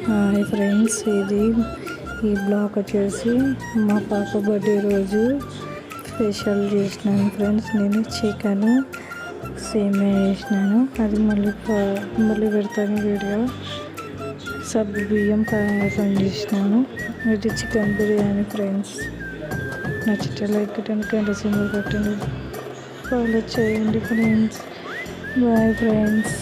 Hi friends, ఈ blog వచ్చేసి మా పాప బర్త్డే రోజు స్పెషల్ చేసినాను ఫ్రెండ్స్. నేను చికెన్ సేమియా చేసినాను, అది మళ్ళీ పెడతాను వీడియో. సబ్బు బియ్యం పాయసం చేసినాను. ఇది చికెన్ బిర్యానీ ఫ్రెండ్స్. నచ్చితే లైక్ కొట్టండి, గంట సింబల్ కొట్టండి, ఫాలో చేయండి ఫ్రెండ్స్. Bye friends.